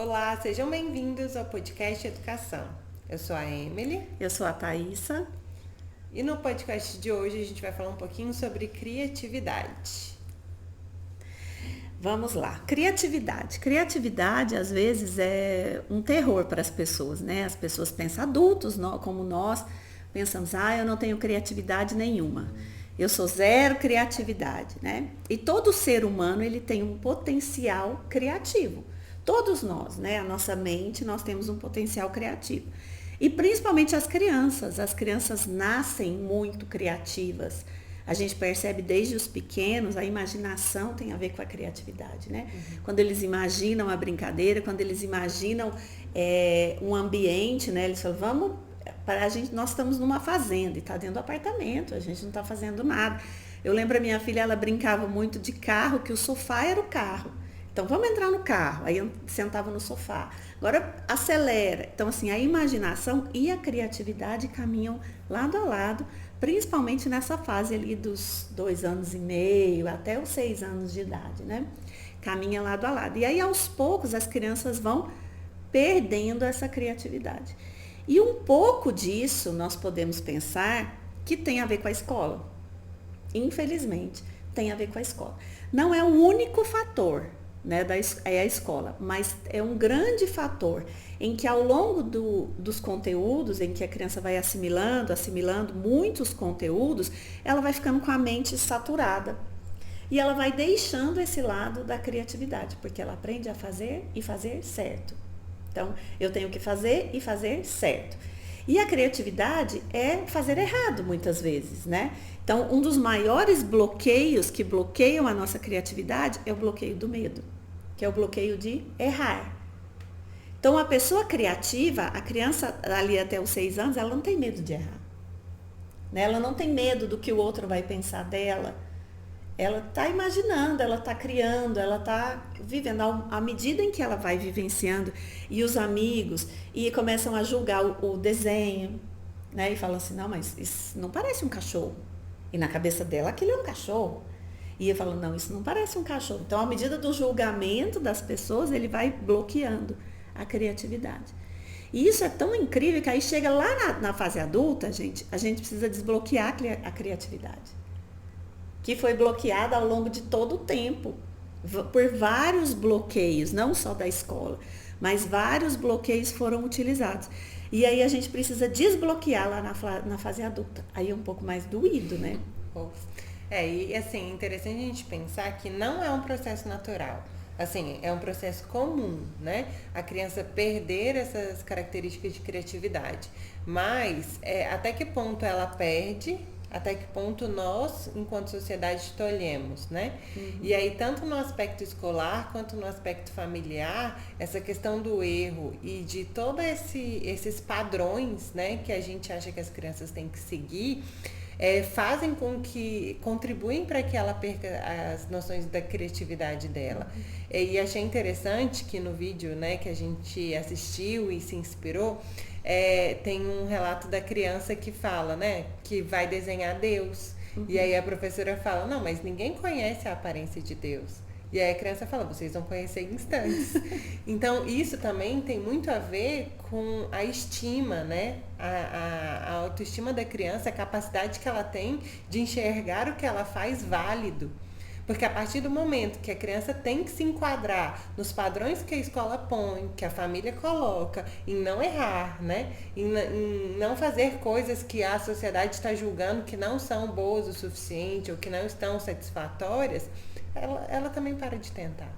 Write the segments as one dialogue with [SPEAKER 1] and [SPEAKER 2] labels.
[SPEAKER 1] Olá, sejam bem-vindos ao podcast Educação. Eu sou a Emily
[SPEAKER 2] Eu sou a Thaísa.
[SPEAKER 1] e no podcast de hoje a gente vai falar um pouquinho sobre criatividade.
[SPEAKER 2] Vamos lá. Criatividade. Criatividade, às vezes, é um terror para as pessoas, né? As pessoas pensam, adultos como nós, pensamos, eu não tenho criatividade nenhuma. Eu sou zero criatividade, né? E todo ser humano, ele tem um potencial criativo. Todos nós, né? A nossa mente, nós temos um potencial criativo. E principalmente as crianças nascem muito criativas. A gente percebe desde os pequenos, a imaginação tem a ver com a criatividade, né? Quando eles imaginam a brincadeira, quando eles imaginam um ambiente, né? Eles falam, vamos, nós estamos numa fazenda e está dentro do apartamento, a gente não está fazendo nada. Eu lembro a minha filha, ela brincava muito de carro, que o sofá era o carro. Então, vamos entrar no carro. Aí eu sentava no sofá. Agora, acelera. Então, assim, a imaginação e a criatividade caminham lado a lado, principalmente nessa fase ali dos 2 anos e meio até os 6 anos de idade, né? Caminha lado a lado. E aí, aos poucos, as crianças vão perdendo essa criatividade. E um pouco disso nós podemos pensar que tem a ver com a escola. Infelizmente, tem a ver com a escola. Não é o único fator, né, é a escola, mas é um grande fator em que ao longo dos conteúdos, em que a criança vai assimilando muitos conteúdos, ela vai ficando com a mente saturada. E ela vai deixando esse lado da criatividade, porque ela aprende a fazer e fazer certo. Então, eu tenho que fazer e fazer certo. E a criatividade é fazer errado muitas vezes, né? Então, um dos maiores bloqueios que bloqueiam a nossa criatividade é o bloqueio do medo, que é o bloqueio de errar. Então, a pessoa criativa, a criança ali até os 6 anos, ela não tem medo de errar. Né? Ela não tem medo do que o outro vai pensar dela. Ela está imaginando, ela está criando, ela está vivendo. À medida em que ela vai vivenciando, e os amigos, e começam a julgar o desenho, né? E falam assim, não, mas isso não parece um cachorro. E na cabeça dela, aquilo é um cachorro. E eu falo, não, isso não parece um cachorro. Então, à medida do julgamento das pessoas, ele vai bloqueando a criatividade. E isso é tão incrível que aí chega lá na fase adulta, a gente precisa desbloquear a criatividade, que foi bloqueada ao longo de todo o tempo, por vários bloqueios, não só da escola, mas vários bloqueios foram utilizados. E aí a gente precisa desbloquear lá na fase adulta. Aí é um pouco mais doído, né?
[SPEAKER 1] E assim, é interessante a gente pensar que não é um processo natural. Assim, é um processo comum, né? A criança perder essas características de criatividade. Mas até que ponto ela perde, até que ponto nós, enquanto sociedade, tolhemos, né? E aí, tanto no aspecto escolar quanto no aspecto familiar, essa questão do erro e de todos esses padrões, né, que a gente acha que as crianças têm que seguir, fazem com que contribuem para que ela perca as noções da criatividade dela. E achei interessante que no vídeo, né, que a gente assistiu e se inspirou, tem um relato da criança que fala, né, que vai desenhar Deus. E aí a professora fala, não, mas ninguém conhece a aparência de Deus. E aí a criança fala, vocês vão conhecer em instantes. Então, isso também tem muito a ver com a estima, né? A autoestima da criança, a capacidade que ela tem de enxergar o que ela faz válido. Porque a partir do momento que a criança tem que se enquadrar nos padrões que a escola põe, que a família coloca, em não errar, né? Em não fazer coisas que a sociedade está julgando que não são boas o suficiente ou que não estão satisfatórias, ela também para de tentar,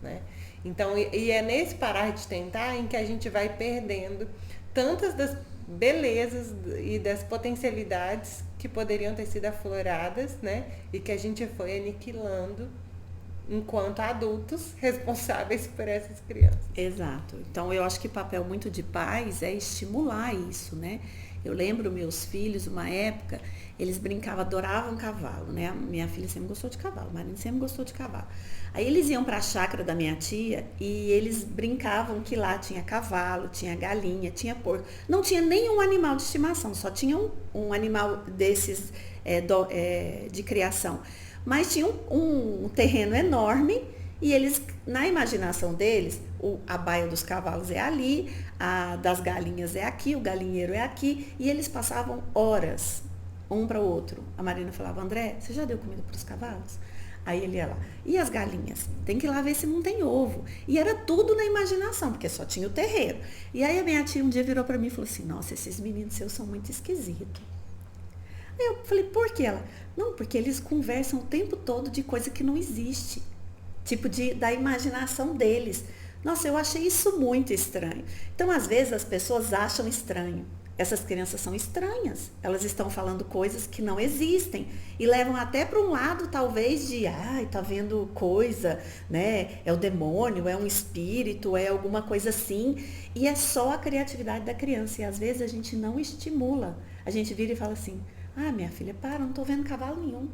[SPEAKER 1] né? Então, e é nesse parar de tentar em que a gente vai perdendo tantas das belezas e das potencialidades que poderiam ter sido afloradas, né? E que a gente foi aniquilando enquanto adultos responsáveis por essas crianças.
[SPEAKER 2] Exato. Então, eu acho que o papel muito de pais é estimular isso, né? Eu lembro meus filhos, uma época, eles brincavam, adoravam cavalo, né? Minha filha sempre gostou de cavalo, o marido sempre gostou de cavalo. Aí eles iam para a chácara da minha tia e eles brincavam que lá tinha cavalo, tinha galinha, tinha porco. Não tinha nenhum animal de estimação, só tinha um animal desses de criação. Mas tinha um terreno enorme E eles, na imaginação deles, a baia dos cavalos é ali, a das galinhas é aqui, o galinheiro é aqui, e eles passavam horas, um para o outro. A Marina falava, André, você já deu comida para os cavalos? Aí ele ia lá, e as galinhas? Tem que ir lá ver se não tem ovo. E era tudo na imaginação, porque só tinha o terreiro. E aí a minha tia um dia virou para mim e falou assim, nossa, esses meninos seus são muito esquisitos. Aí eu falei, por que ela? Não, porque eles conversam o tempo todo de coisa que não existe. Tipo da imaginação deles. Nossa, eu achei isso muito estranho. Então, às vezes, as pessoas acham estranho. Essas crianças são estranhas. Elas estão falando coisas que não existem. E levam até para um lado, talvez, de, ai, tá vendo coisa, né? É o demônio, é um espírito, é alguma coisa assim. E é só a criatividade da criança. E às vezes a gente não estimula. A gente vira e fala assim, ah, minha filha, para, não tô vendo cavalo nenhum.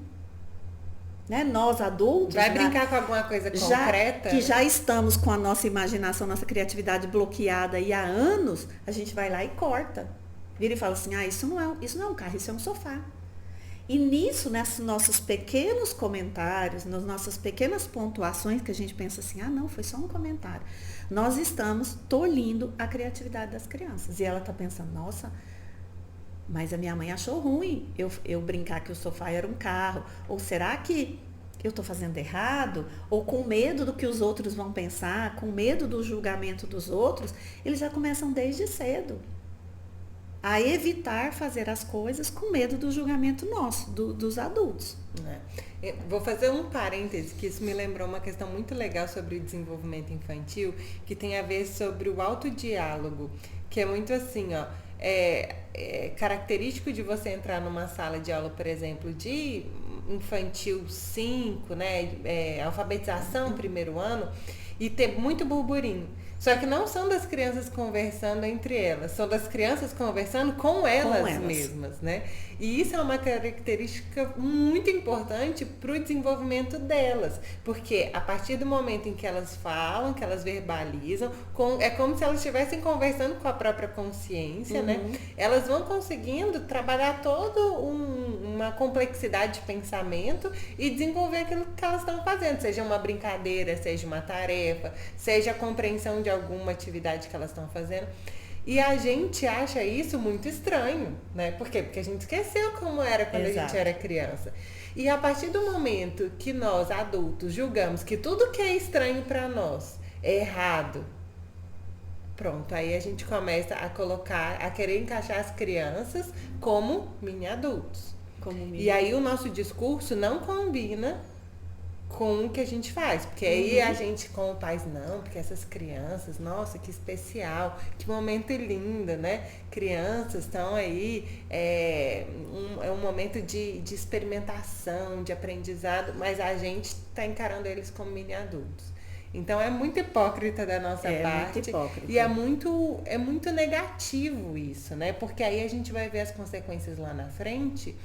[SPEAKER 2] Né? Nós adultos
[SPEAKER 1] vai brincar com alguma coisa concreta,
[SPEAKER 2] que já estamos com a nossa imaginação, nossa criatividade bloqueada e há anos, a gente vai lá e corta, vira e fala assim, ah, isso não é um carro, isso é um sofá. E nisso, nesses nossos pequenos comentários, nas nossas pequenas pontuações, que a gente pensa assim, ah, não, foi só um comentário, nós estamos tolhindo a criatividade das crianças. E ela está pensando, nossa, mas a minha mãe achou ruim eu brincar que o sofá era um carro. Ou será que eu estou fazendo errado? Ou com medo do que os outros vão pensar, com medo do julgamento dos outros, eles já começam desde cedo a evitar fazer as coisas com medo do julgamento nosso, dos adultos.
[SPEAKER 1] Eu vou fazer um parêntese, que isso me lembrou uma questão muito legal sobre o desenvolvimento infantil, que tem a ver sobre o autodiálogo, que é muito assim, ó. É característico de você entrar numa sala de aula, por exemplo, de infantil 5, né, alfabetização, primeiro ano, e ter muito burburinho. Só que não são das crianças conversando entre elas, são das crianças conversando com elas mesmas, né? E isso é uma característica muito importante para o desenvolvimento delas, porque a partir do momento em que elas falam, que elas verbalizam, é como se elas estivessem conversando com a própria consciência, né? Elas vão conseguindo trabalhar toda uma complexidade de pensamento e desenvolver aquilo que elas estão fazendo, seja uma brincadeira, seja uma tarefa, seja a compreensão de alguma atividade que elas estão fazendo. E a gente acha isso muito estranho, né? Por quê? Porque a gente esqueceu como era quando a gente era criança. E a partir do momento que nós, adultos, julgamos que tudo que é estranho para nós é errado, pronto, aí a gente começa a querer encaixar as crianças como mini adultos. E aí o nosso discurso não combina com o que a gente faz, porque aí a gente como pais, não, porque essas crianças, nossa, que especial, que momento lindo, né? Crianças estão aí, é um momento de experimentação, de aprendizado, mas a gente está encarando eles como mini adultos. Então é muito hipócrita da nossa parte. Muito hipócrita. E é muito negativo isso, né? Porque aí a gente vai ver as consequências lá na frente.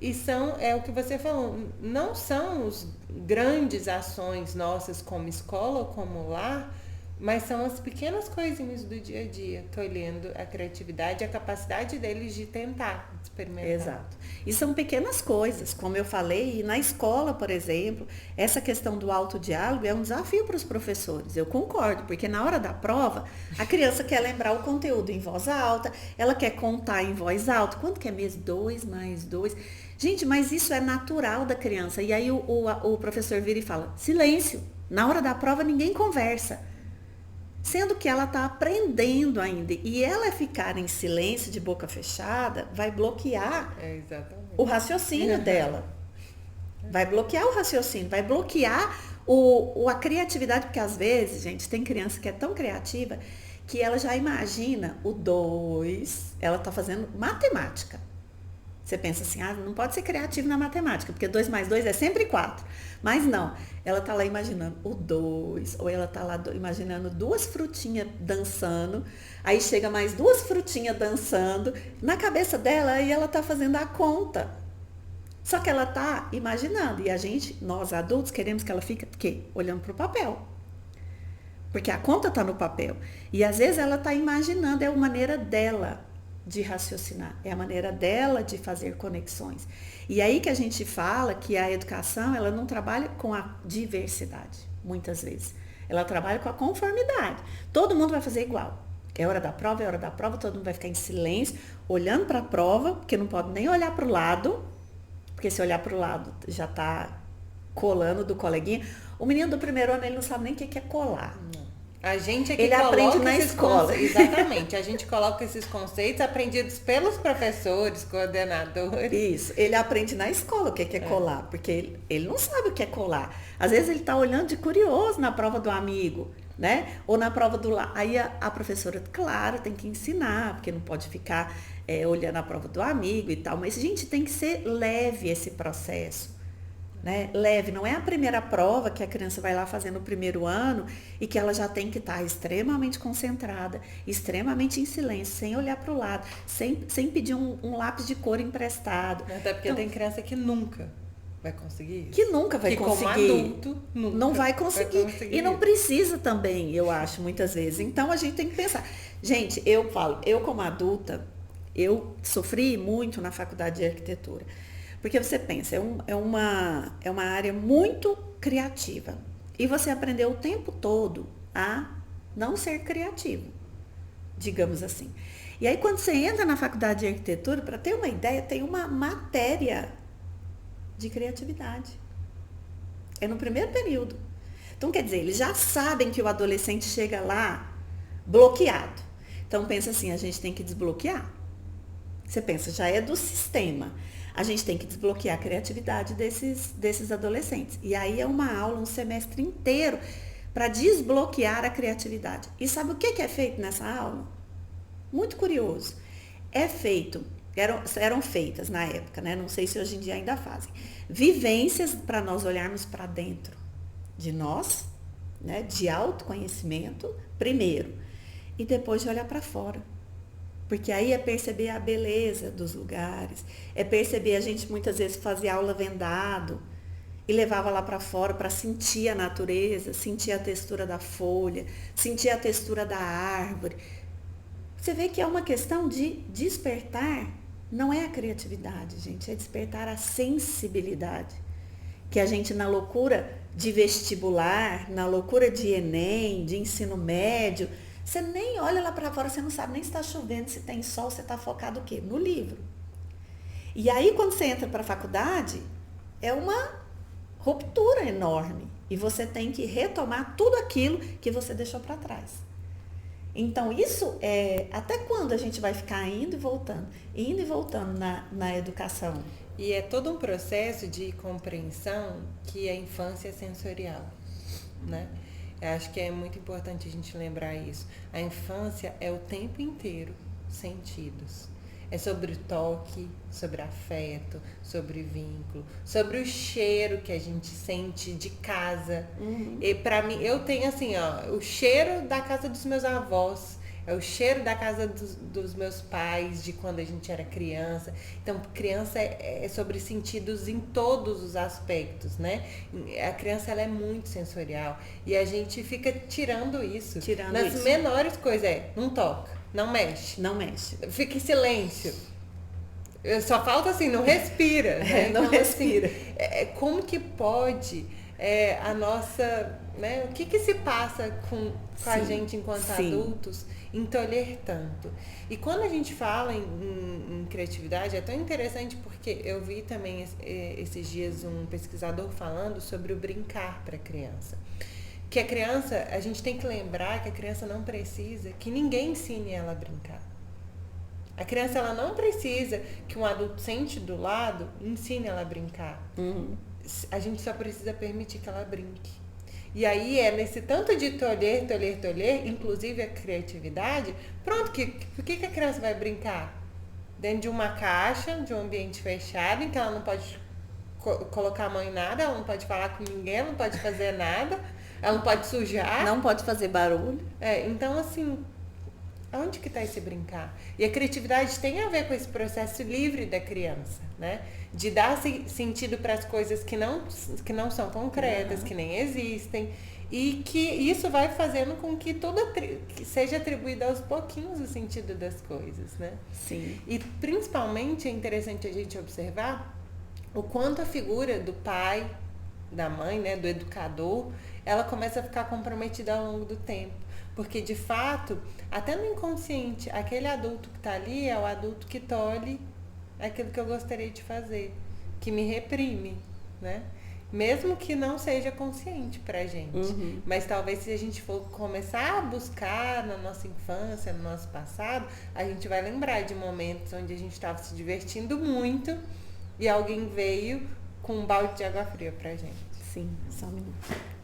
[SPEAKER 1] E é o que você falou, não são os grandes ações nossas como escola ou como lar, mas são as pequenas coisinhas do dia a dia, tolhendo a criatividade e a capacidade deles de tentar experimentar.
[SPEAKER 2] Exato. E são pequenas coisas, como eu falei, e na escola, por exemplo, essa questão do autodiálogo é um desafio para os professores, eu concordo, porque na hora da prova, a criança quer lembrar o conteúdo em voz alta, ela quer contar em voz alta, quanto que é mesmo? 2 mais 2... Gente, mas isso é natural da criança. E aí o professor vira e fala, silêncio, na hora da prova ninguém conversa. Sendo que ela está aprendendo ainda. E ela ficar em silêncio, de boca fechada, vai bloquear o raciocínio dela. Vai bloquear o raciocínio, vai bloquear a criatividade, porque às vezes, gente, tem criança que é tão criativa que ela já imagina o 2, ela está fazendo matemática. Você pensa assim, não pode ser criativo na matemática, porque 2 mais 2 é sempre 4. Mas não, ela está lá imaginando o 2, ou ela está lá imaginando 2 frutinhas dançando, aí chega mais 2 frutinhas dançando, na cabeça dela, aí ela está fazendo a conta. Só que ela está imaginando, e nós adultos, queremos que ela fique, o quê? Olhando para o papel. Porque a conta está no papel. E às vezes ela está imaginando, é a maneira dela de raciocinar, é a maneira dela de fazer conexões. E aí que a gente fala que a educação, ela não trabalha com a diversidade. muitas vezes. Ela trabalha com a conformidade. Todo mundo vai fazer igual. É hora da prova, todo mundo vai ficar em silêncio, olhando para a prova, porque não pode nem olhar para o lado, porque se olhar para o lado já está colando do coleguinha. O menino do primeiro ano, ele não sabe nem o que é colar.
[SPEAKER 1] A gente é que
[SPEAKER 2] ele aprende na escola.
[SPEAKER 1] Exatamente. A gente coloca esses conceitos aprendidos pelos professores, coordenadores.
[SPEAKER 2] Isso. Ele aprende na escola o que é colar, porque ele não sabe o que é colar. Às vezes ele está olhando de curioso na prova do amigo, né? Ou na prova do lá. Aí a professora, claro, tem que ensinar, porque não pode ficar olhando a prova do amigo e tal. Mas, gente, tem que ser leve esse processo. Né? Leve, não é a primeira prova que a criança vai lá fazer no primeiro ano e que ela já tem que estar extremamente concentrada, extremamente em silêncio, sem olhar para o lado, sem pedir um lápis de cor emprestado.
[SPEAKER 1] Até porque tem criança que nunca vai conseguir isso.
[SPEAKER 2] Que nunca vai conseguir.
[SPEAKER 1] Como adulto, nunca
[SPEAKER 2] não vai conseguir. E não precisa também, eu acho, muitas vezes. Então a gente tem que pensar. Gente, eu falo, eu como adulta, eu sofri muito na faculdade de arquitetura. Porque você pensa, é uma área muito criativa. E você aprendeu o tempo todo a não ser criativo, digamos assim. E aí, quando você entra na faculdade de arquitetura, para ter uma ideia, tem uma matéria de criatividade. É no primeiro período. Então, quer dizer, eles já sabem que o adolescente chega lá bloqueado. Então, pensa assim, a gente tem que desbloquear. Você pensa, já é do sistema. A gente tem que desbloquear a criatividade desses adolescentes. E aí é uma aula, um semestre inteiro, para desbloquear a criatividade. E sabe o que é feito nessa aula? Muito curioso. Eram feitas na época, né? Não sei se hoje em dia ainda fazem. Vivências para nós olharmos para dentro de nós, né? De autoconhecimento, primeiro. E depois de olhar para fora. Porque aí é perceber a beleza dos lugares, é perceber, a gente muitas vezes fazia aula vendado e levava lá para fora para sentir a natureza, sentir a textura da folha, sentir a textura da árvore. Você vê que é uma questão de despertar, não é a criatividade, gente, é despertar a sensibilidade. Que a gente na loucura de vestibular, na loucura de Enem, de ensino médio, você nem olha lá para fora, você não sabe nem se está chovendo, se tem sol, você está focado o quê? No livro. E aí, quando você entra para a faculdade, é uma ruptura enorme. E você tem que retomar tudo aquilo que você deixou para trás. Então, isso é... Até quando a gente vai ficar indo e voltando na educação?
[SPEAKER 1] E é todo um processo de compreensão que a infância é sensorial, né? Eu acho que é muito importante a gente lembrar isso. A infância é o tempo inteiro sentidos. É sobre toque, sobre afeto, sobre vínculo, sobre o cheiro que a gente sente de casa.
[SPEAKER 2] Uhum.
[SPEAKER 1] E para mim, eu tenho assim, ó, o cheiro da casa dos meus avós, é o cheiro da casa dos meus pais, de quando a gente era criança. Então, criança é sobre sentidos em todos os aspectos, né? A criança, ela é muito sensorial. E a gente fica tirando isso. Nas menores coisas, não toca, não mexe.
[SPEAKER 2] Não mexe.
[SPEAKER 1] Fica em silêncio. Só falta assim, não respira. Né?
[SPEAKER 2] Não
[SPEAKER 1] então,
[SPEAKER 2] respira.
[SPEAKER 1] Assim, como que pode a nossa... Né? O que se passa com a gente enquanto adultos em tolher tanto? E quando a gente fala em criatividade, é tão interessante porque eu vi também esses dias um pesquisador falando sobre o brincar para a criança. Que a criança, a gente tem que lembrar que a criança não precisa que ninguém ensine ela a brincar. A criança, ela não precisa que um adulto sente do lado e ensine ela a brincar.
[SPEAKER 2] Uhum.
[SPEAKER 1] A gente só precisa permitir que ela brinque. E aí é nesse tanto de tolher, inclusive a criatividade, pronto, por que a criança vai brincar? Dentro de uma caixa, de um ambiente fechado, em que ela não pode colocar a mão em nada, ela não pode falar com ninguém, ela não pode fazer nada, ela não pode sujar.
[SPEAKER 2] Não pode fazer barulho.
[SPEAKER 1] Então assim, onde que está esse brincar? E a criatividade tem a ver com esse processo livre da criança, né? De dar sentido para as coisas que não são concretas, que nem existem. E que isso vai fazendo com que tudo seja atribuído aos pouquinhos o sentido das coisas, né?
[SPEAKER 2] Sim.
[SPEAKER 1] E principalmente é interessante a gente observar o quanto a figura do pai, da mãe, né, do educador, ela começa a ficar comprometida ao longo do tempo. Porque, de fato, até no inconsciente, aquele adulto que está ali é o adulto que tolhe aquilo que eu gostaria de fazer, que me reprime, né? Mesmo que não seja consciente pra gente. Mas talvez se a gente for começar a buscar na nossa infância, no nosso passado, a gente vai lembrar de momentos onde a gente estava se divertindo muito e alguém veio com um balde de água fria pra gente.
[SPEAKER 2] Sim, só um minuto.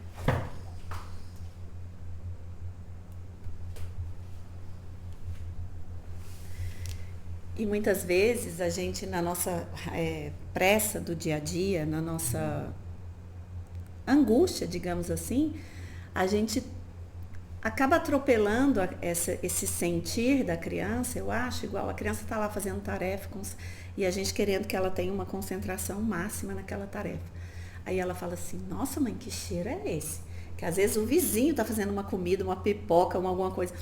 [SPEAKER 2] E muitas vezes a gente, na nossa pressa do dia a dia, na nossa angústia, digamos assim, a gente acaba atropelando esse sentir da criança, eu acho, igual a criança está lá fazendo tarefa e a gente querendo que ela tenha uma concentração máxima naquela tarefa. Aí ela fala assim, nossa mãe, que cheiro é esse? Que às vezes o vizinho está fazendo uma comida, uma pipoca, alguma coisa.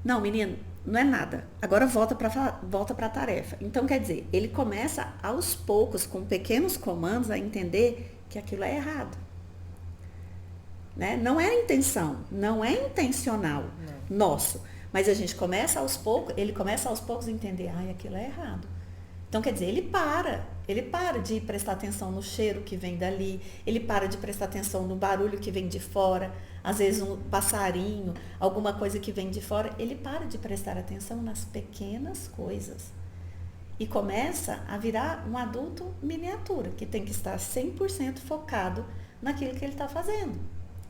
[SPEAKER 2] Não, menino, não é nada. Agora volta para a tarefa. Então, quer dizer, ele começa aos poucos, com pequenos comandos, a entender que aquilo é errado. Né? Não é intenção, não é intencional nosso. Mas a gente começa aos poucos, ele começa aos poucos a entender, aquilo é errado. Então, quer dizer, ele para de prestar atenção no cheiro que vem dali, ele para de prestar atenção no barulho que vem de fora, às vezes um passarinho, alguma coisa que vem de fora, ele para de prestar atenção nas pequenas coisas. E começa a virar um adulto miniatura, que tem que estar 100% focado naquilo que ele está fazendo.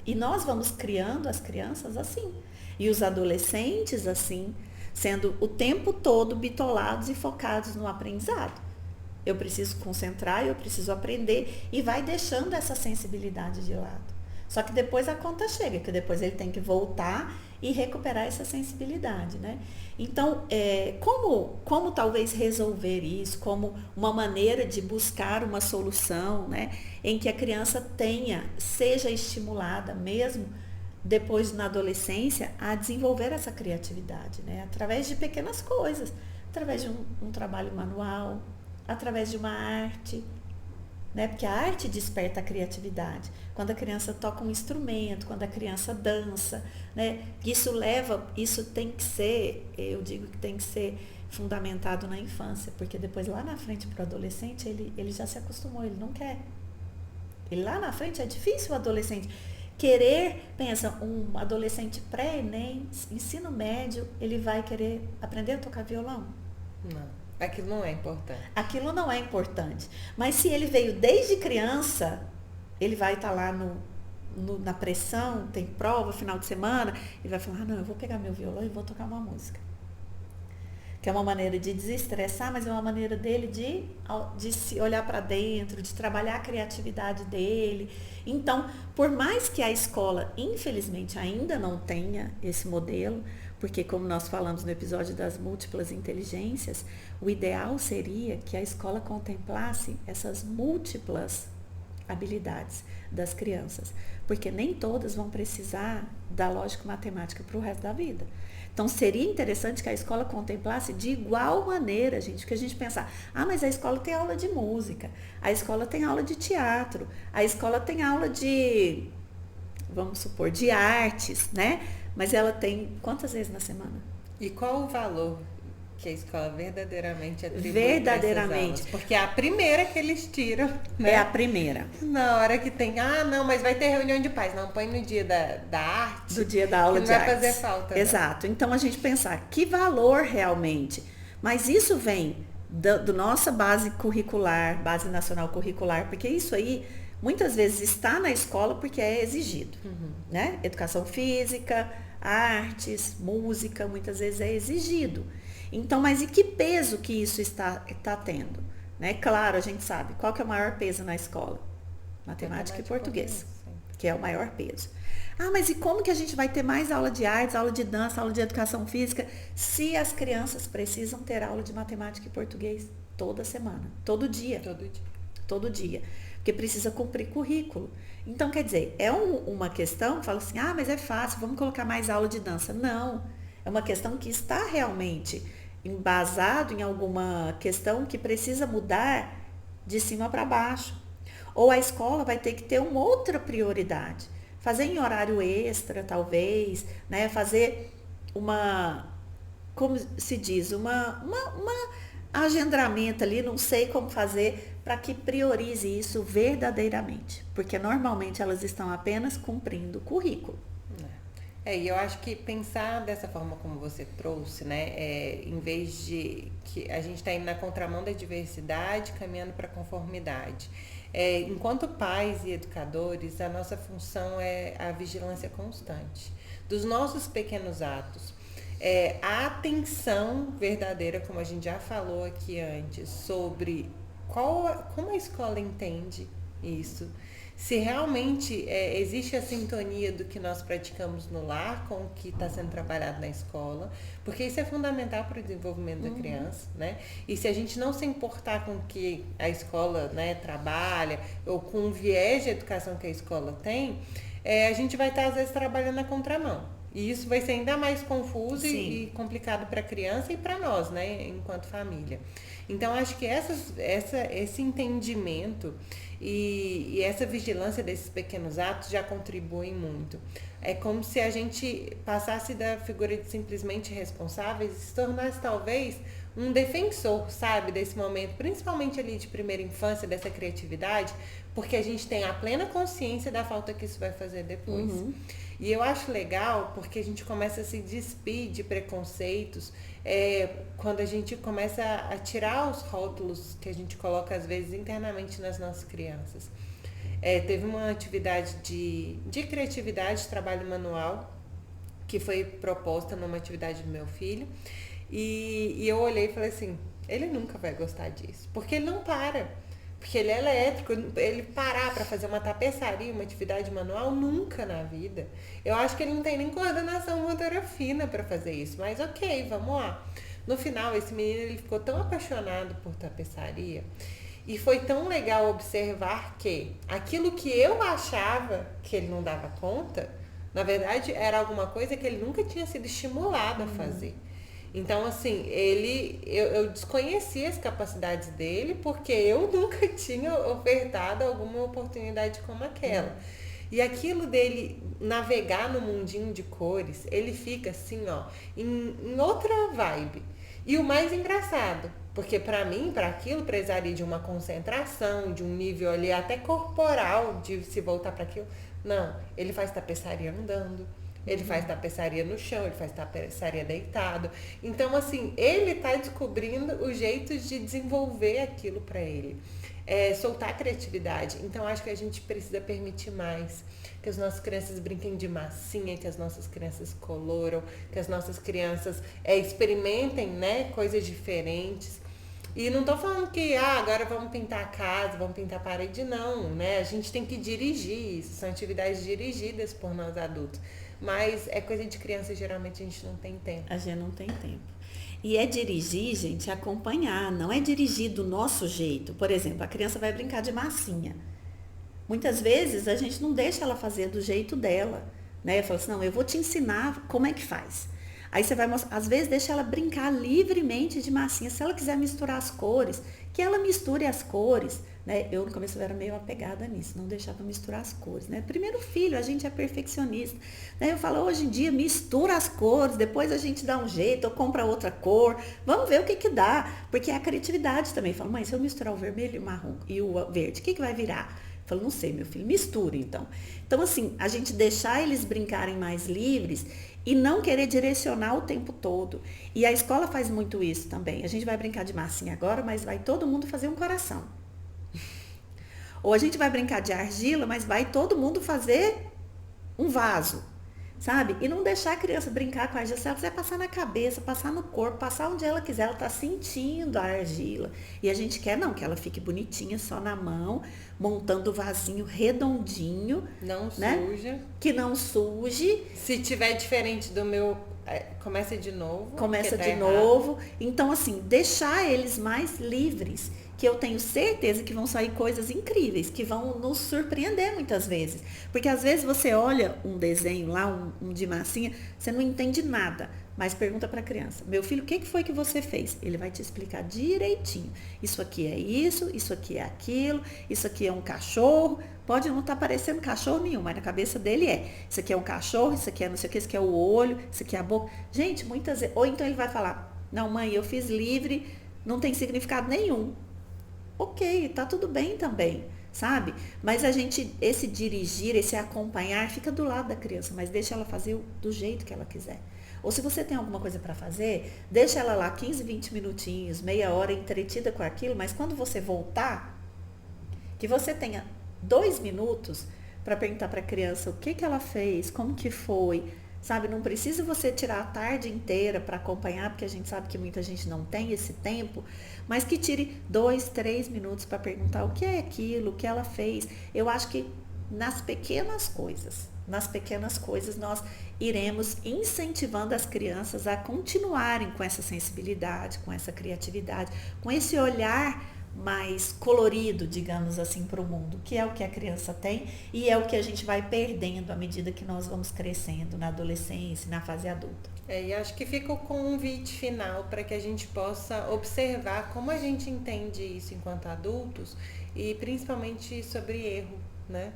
[SPEAKER 2] E nós vamos criando as crianças assim. E os adolescentes assim, sendo o tempo todo bitolados e focados no aprendizado. Eu preciso concentrar, eu preciso aprender e vai deixando essa sensibilidade de lado. Só que depois a conta chega, que depois ele tem que voltar e recuperar essa sensibilidade, né? Então, como talvez resolver isso, como uma maneira de buscar uma solução, né? Em que a criança seja estimulada mesmo depois na adolescência a desenvolver essa criatividade, né? Através de pequenas coisas, através de um trabalho manual, através de uma arte, né? Porque a arte desperta a criatividade. Quando a criança toca um instrumento, quando a criança dança, né? Isso tem que ser, eu digo que tem que ser fundamentado na infância, porque depois lá na frente para o adolescente ele já se acostumou, ele não quer. E lá na frente é difícil o adolescente pensa, um adolescente pré-ENEM, ensino médio, ele vai querer aprender a tocar violão?
[SPEAKER 1] Não. Aquilo não é importante.
[SPEAKER 2] Aquilo não é importante. Mas se ele veio desde criança, ele vai estar lá na pressão, tem prova, final de semana, ele vai falar, não, eu vou pegar meu violão e vou tocar uma música. Que é uma maneira de desestressar, mas é uma maneira dele de se olhar para dentro, de trabalhar a criatividade dele. Então, por mais que a escola, infelizmente, ainda não tenha esse modelo, porque como nós falamos no episódio das múltiplas inteligências, o ideal seria que a escola contemplasse essas múltiplas habilidades das crianças, porque nem todas vão precisar da lógico-matemática para o resto da vida. Então, seria interessante que a escola contemplasse de igual maneira, gente, que a gente pensar, mas a escola tem aula de música, a escola tem aula de teatro, a escola tem aula de, vamos supor, de artes, né? Mas ela tem quantas vezes na semana?
[SPEAKER 1] E qual o valor que a escola verdadeiramente atribui?
[SPEAKER 2] Verdadeiramente.
[SPEAKER 1] Porque é a primeira que eles tiram, né?
[SPEAKER 2] É a primeira.
[SPEAKER 1] Na hora que tem, não, mas vai ter reunião de pais. Não, põe no dia da arte.
[SPEAKER 2] Do dia da aula de artes.
[SPEAKER 1] Não vai fazer falta.
[SPEAKER 2] Exato. Né? Então, a gente pensar, que valor realmente? Mas isso vem do nossa base curricular, base nacional curricular, porque isso aí muitas vezes está na escola porque é exigido, né? Educação física, artes, música, muitas vezes é exigido. Então, mas e que peso que isso está tendo? Né? Claro, a gente sabe qual que é o maior peso na escola? Matemática e português, que é o maior peso. Mas e como que a gente vai ter mais aula de artes, aula de dança, aula de educação física, se as crianças precisam ter aula de matemática e português toda semana, todo dia? Todo dia. Porque precisa cumprir currículo. Então, quer dizer, é uma questão, fala assim, mas é fácil, vamos colocar mais aula de dança. Não, é uma questão que está realmente embasado em alguma questão que precisa mudar de cima para baixo. Ou a escola vai ter que ter uma outra prioridade. fazer em horário extra, talvez, né? Fazer como se diz, uma agendamento ali, não sei como fazer, para que priorize isso verdadeiramente. Porque normalmente elas estão apenas cumprindo o currículo.
[SPEAKER 1] E eu acho que pensar dessa forma como você trouxe, né, em vez de que a gente está indo na contramão da diversidade, caminhando para a conformidade. Enquanto pais e educadores, a nossa função é a vigilância constante dos nossos pequenos atos. A atenção verdadeira, como a gente já falou aqui antes, sobre como a escola entende isso, se realmente existe a sintonia do que nós praticamos no lar com o que está sendo trabalhado na escola, porque isso é fundamental para o desenvolvimento da criança, né? E se a gente não se importar com o que a escola, né, trabalha, ou com o viés de educação que a escola tem, a gente vai estar, às vezes, trabalhando na contramão. E isso vai ser ainda mais confuso e complicado para a criança e para nós, né, enquanto família. Então, acho que esse entendimento e essa vigilância desses pequenos atos já contribuem muito. É como se a gente passasse da figura de simplesmente responsáveis e se tornasse, talvez, um defensor, sabe, desse momento, principalmente ali de primeira infância, dessa criatividade, porque a gente tem a plena consciência da falta que isso vai fazer depois. E eu acho legal porque a gente começa a se despir de preconceitos quando a gente começa a tirar os rótulos que a gente coloca, às vezes, internamente nas nossas crianças. Teve uma atividade de criatividade, trabalho manual, que foi proposta numa atividade do meu filho. E eu olhei e falei assim, ele nunca vai gostar disso, porque ele não para. Porque ele é elétrico, ele parar para fazer uma tapeçaria, uma atividade manual, nunca na vida. Eu acho que ele não tem nem coordenação motora fina para fazer isso, mas ok, vamos lá. No final, esse menino ele ficou tão apaixonado por tapeçaria e foi tão legal observar que aquilo que eu achava que ele não dava conta, na verdade era alguma coisa que ele nunca tinha sido estimulado a fazer. Então, assim, eu desconhecia as capacidades dele porque eu nunca tinha ofertado alguma oportunidade como aquela. E aquilo dele navegar no mundinho de cores, ele fica assim, ó, em outra vibe. E o mais engraçado, porque para mim, para aquilo, precisaria de uma concentração, de um nível ali até corporal, de se voltar para aquilo. Não, ele faz tapeçaria andando. Ele faz tapeçaria no chão, ele faz tapeçaria deitado. Então, assim, ele está descobrindo os jeitos de desenvolver aquilo para ele. Soltar a criatividade. Então, acho que a gente precisa permitir mais que as nossas crianças brinquem de massinha, que as nossas crianças coloram, que as nossas crianças experimentem, né, coisas diferentes. E não estou falando que agora vamos pintar a casa, vamos pintar a parede, não, né? A gente tem que dirigir isso, são atividades dirigidas por nós adultos. Mas é coisa de criança, geralmente a gente não tem tempo.
[SPEAKER 2] A gente não tem tempo. E dirigir, gente, acompanhar, não é dirigir do nosso jeito. Por exemplo, a criança vai brincar de massinha. Muitas vezes a gente não deixa ela fazer do jeito dela, né? Eu falo assim, não, eu vou te ensinar como é que faz. Aí você vai mostrar, às vezes deixa ela brincar livremente de massinha. Se ela quiser misturar as cores, que ela misture as cores, né? Eu no começo eu era meio apegada nisso, não deixava misturar as cores, né? Primeiro filho, a gente é perfeccionista. Né? Eu falo, hoje em dia mistura as cores, depois a gente dá um jeito, ou compra outra cor, vamos ver o que dá. Porque é a criatividade também. Eu falo, mãe, se eu misturar o vermelho e o marrom e o verde, o que vai virar? Eu falo, não sei, meu filho, mistura então. Então, assim, a gente deixar eles brincarem mais livres e não querer direcionar o tempo todo. E a escola faz muito isso também. A gente vai brincar de massinha agora, mas vai todo mundo fazer um coração. Ou a gente vai brincar de argila, mas vai todo mundo fazer um vaso, sabe? E não deixar a criança brincar com a argila. Se ela quiser passar na cabeça, passar no corpo, passar onde ela quiser, ela está sentindo a argila. E a gente quer não, que ela fique bonitinha só na mão, montando o vasinho redondinho.
[SPEAKER 1] Não
[SPEAKER 2] né?
[SPEAKER 1] suja.
[SPEAKER 2] Que não suje.
[SPEAKER 1] Se tiver diferente do meu, começa de novo.
[SPEAKER 2] Começa de novo. Então, assim, deixar eles mais livres. que eu tenho certeza que vão sair coisas incríveis, que vão nos surpreender muitas vezes. Porque às vezes você olha um desenho lá, um de massinha, você não entende nada, mas pergunta para a criança: meu filho, o que foi que você fez? Ele vai te explicar direitinho. Isso aqui é isso aqui é aquilo, isso aqui é um cachorro. Pode não estar parecendo cachorro nenhum, mas na cabeça dele é. Isso aqui é um cachorro, isso aqui é não sei o que, isso aqui é o olho, isso aqui é a boca. Gente, muitas vezes. Ou então ele vai falar: não, mãe, eu fiz livre, não tem significado nenhum. Ok, tá tudo bem também, sabe? Mas esse dirigir, esse acompanhar, fica do lado da criança, mas deixa ela fazer do jeito que ela quiser. Ou se você tem alguma coisa para fazer, deixa ela lá 15, 20 minutinhos, meia hora entretida com aquilo, mas quando você voltar, que você tenha 2 minutos para perguntar para a criança o que ela fez, como que foi, sabe? Não precisa você tirar a tarde inteira para acompanhar, porque a gente sabe que muita gente não tem esse tempo, mas que tire 2, 3 minutos para perguntar o que é aquilo, o que ela fez. Eu acho que nas pequenas coisas nós iremos incentivando as crianças a continuarem com essa sensibilidade, com essa criatividade, com esse olhar mais colorido, digamos assim, para o mundo, que é o que a criança tem e é o que a gente vai perdendo à medida que nós vamos crescendo na adolescência, na fase adulta.
[SPEAKER 1] E acho que fica o convite final para que a gente possa observar como a gente entende isso enquanto adultos e principalmente sobre erro, né?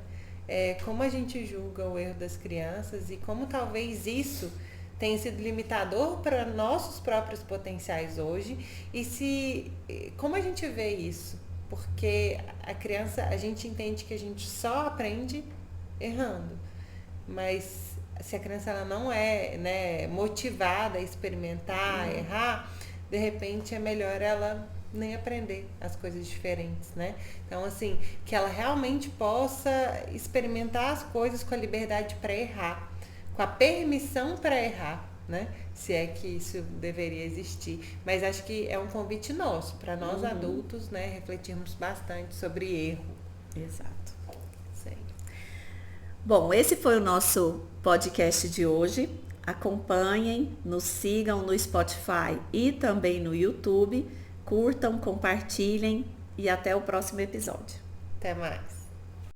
[SPEAKER 1] Como a gente julga o erro das crianças e como talvez isso tenha sido limitador para nossos próprios potenciais hoje como a gente vê isso? Porque a criança, a gente entende que a gente só aprende errando, mas se a criança ela não é, né, motivada a experimentar, a errar, de repente é melhor ela nem aprender as coisas diferentes, né? Então, assim, que ela realmente possa experimentar as coisas com a liberdade para errar, com a permissão para errar, né? Se é que isso deveria existir. Mas acho que é um convite nosso, para nós adultos, né, refletirmos bastante sobre erro.
[SPEAKER 2] Exato.
[SPEAKER 1] Sei.
[SPEAKER 2] Bom, esse foi o nosso podcast de hoje. Acompanhem, nos sigam no Spotify e também no YouTube. Curtam, compartilhem e até o próximo episódio.
[SPEAKER 1] Até mais.